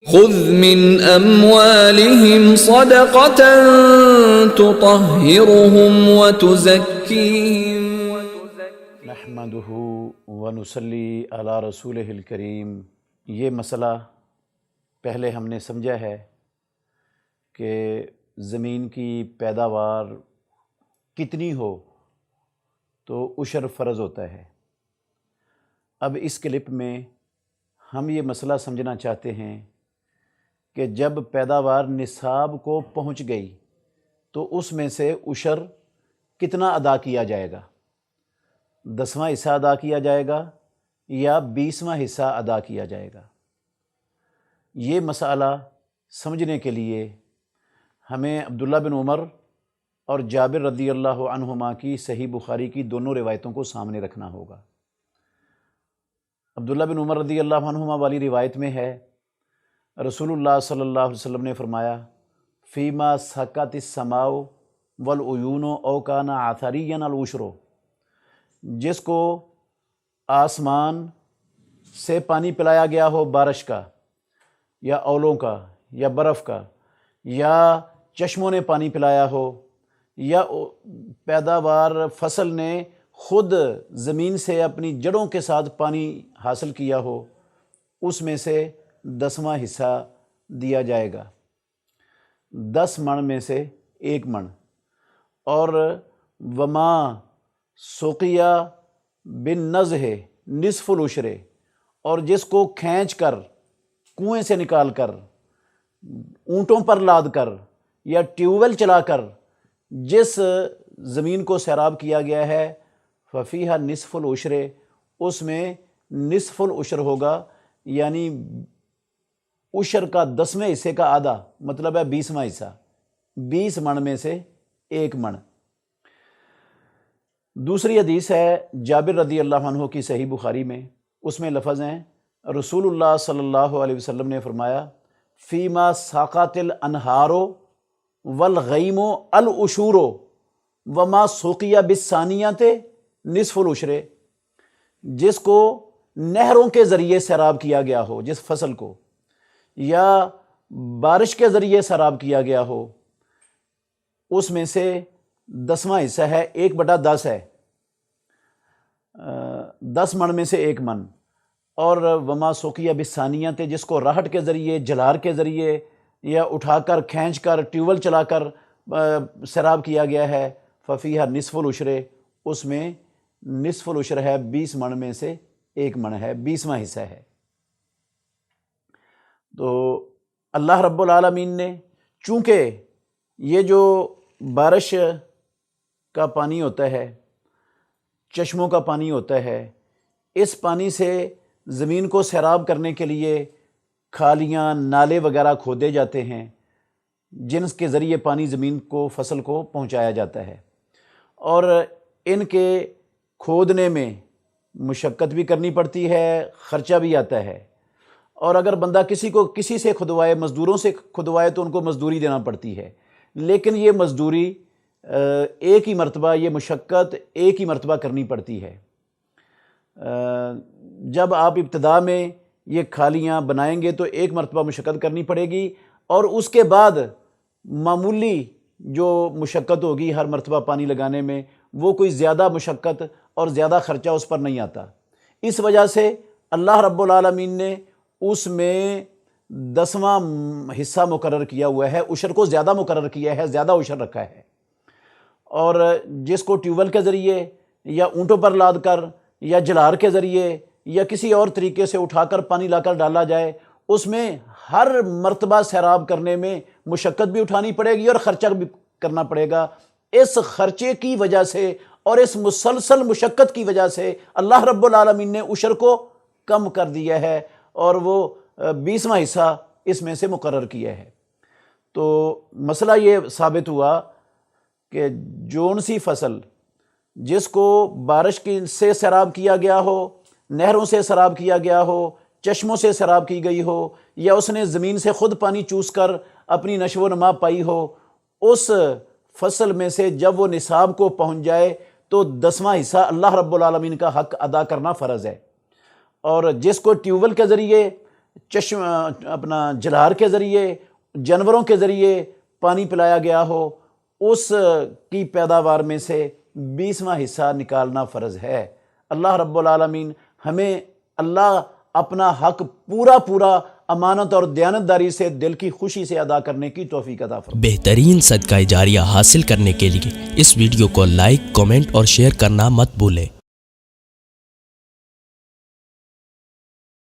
خذ من اموالهم صدقة تطهرهم وتزكيهم نحمده ونصلی علی رسولہ الکریم۔ یہ مسئلہ پہلے ہم نے سمجھا ہے کہ زمین کی پیداوار کتنی ہو تو عشر فرض ہوتا ہے۔ اب اس کلپ میں ہم یہ مسئلہ سمجھنا چاہتے ہیں کہ جب پیداوار نصاب کو پہنچ گئی تو اس میں سے عشر کتنا ادا کیا جائے گا؟ 10واں حصہ ادا کیا جائے گا یا 20واں حصہ ادا کیا جائے گا؟ یہ مسئلہ سمجھنے کے لیے ہمیں عبداللہ بن عمر اور جابر رضی اللہ عنہما کی صحیح بخاری کی دونوں روایتوں کو سامنے رکھنا ہوگا۔ عبداللہ بن عمر رضی اللہ عنہما والی روایت میں ہے، رسول اللہ صلی اللہ علیہ وسلم نے فرمایا، فیما سکت السماء والعیون او کان عثریا العشر، جس کو آسمان سے پانی پلایا گیا ہو بارش کا یا اولوں کا یا برف کا، یا چشموں نے پانی پلایا ہو، یا پیداوار فصل نے خود زمین سے اپنی جڑوں کے ساتھ پانی حاصل کیا ہو، اس میں سے 10واں حصہ دیا جائے گا۔ 10 من میں سے 1 من۔ اور وما سقیا بالنضح نصف العشر، اور جس کو کھینچ کر کنویں سے نکال کر اونٹوں پر لاد کر یا ٹیوب ویل چلا کر جس زمین کو سیراب کیا گیا ہے، ففیہا نصف العشر، اس میں نصف العشر ہوگا، یعنی عشر کا 10ویں حصے کا آدھا، مطلب ہے 20واں حصہ، 20 من میں سے 1 من۔ دوسری حدیث ہے جابر رضی اللہ عنہ کی صحیح بخاری میں، اس میں لفظ ہیں، رسول اللہ صلی اللہ علیہ وسلم نے فرمایا، فیما ساقات الانہار والغیم العشور وما سقیا بالثانیۃ نصف العشر، جس کو نہروں کے ذریعے سیراب کیا گیا ہو، جس فصل کو، یا بارش کے ذریعے سیراب کیا گیا ہو، اس میں سے 10واں حصہ ہے، 1/10 ہے، 10 من میں سے 1 من۔ اور وما سقیا بالثانیۃ، جس کو راہٹ کے ذریعے، جلار کے ذریعے، یا اٹھا کر کھینچ کر ٹیوبل چلا کر سیراب کیا گیا ہے، ففیہا نصف العشر، اس میں نصف العشر ہے، 20 من میں سے 1 من ہے، 20واں حصہ ہے۔ تو اللہ رب العالمین نے چونکہ یہ جو بارش کا پانی ہوتا ہے، چشموں کا پانی ہوتا ہے، اس پانی سے زمین کو سیراب کرنے کے لیے کھالیاں، نالے وغیرہ کھودے جاتے ہیں، جن کے ذریعے پانی زمین کو، فصل کو پہنچایا جاتا ہے، اور ان کے کھودنے میں مشقت بھی کرنی پڑتی ہے، خرچہ بھی آتا ہے، اور اگر بندہ کسی سے کھدوائے، مزدوروں سے کھدوائے، تو ان کو مزدوری دینا پڑتی ہے، لیکن یہ مزدوری ایک ہی مرتبہ، یہ مشقت ایک ہی مرتبہ کرنی پڑتی ہے۔ جب آپ ابتدا میں یہ کھالیاں بنائیں گے تو ایک مرتبہ مشقت کرنی پڑے گی، اور اس کے بعد معمولی جو مشقت ہوگی ہر مرتبہ پانی لگانے میں، وہ کوئی زیادہ مشقت اور زیادہ خرچہ اس پر نہیں آتا۔ اس وجہ سے اللہ رب العالمین نے اس میں 10واں حصہ مقرر کیا ہوا ہے، عشر کو زیادہ مقرر کیا ہے، زیادہ عشر رکھا ہے۔ اور جس کو ٹیوبل کے ذریعے یا اونٹوں پر لاد کر یا جلار کے ذریعے یا کسی اور طریقے سے اٹھا کر پانی لا کر ڈالا جائے، اس میں ہر مرتبہ سیراب کرنے میں مشقت بھی اٹھانی پڑے گی اور خرچہ بھی کرنا پڑے گا۔ اس خرچے کی وجہ سے اور اس مسلسل مشقت کی وجہ سے اللہ رب العالمین نے عشر کو کم کر دیا ہے، اور وہ 20واں حصہ اس میں سے مقرر کیا ہے۔ تو مسئلہ یہ ثابت ہوا کہ جون سی فصل جس کو بارش سے سیراب کیا گیا ہو، نہروں سے سیراب کیا گیا ہو، چشموں سے سیراب کی گئی ہو، یا اس نے زمین سے خود پانی چوس کر اپنی نشو و نما پائی ہو، اس فصل میں سے جب وہ نصاب کو پہنچ جائے تو 10واں حصہ اللہ رب العالمین کا حق ادا کرنا فرض ہے۔ اور جس کو ٹیوب ویل کے ذریعے اپنا جلار کے ذریعے، جانوروں کے ذریعے پانی پلایا گیا ہو، اس کی پیداوار میں سے 20واں حصہ نکالنا فرض ہے۔ اللہ رب العالمین ہمیں اللہ اپنا حق پورا امانت اور دیانتداری سے دل کی خوشی سے ادا کرنے کی توفیق عطا فرمائے۔ بہترین صدقہ جاریہ حاصل کرنے کے لیے اس ویڈیو کو لائک، کمنٹ اور شیئر کرنا مت بھولیں۔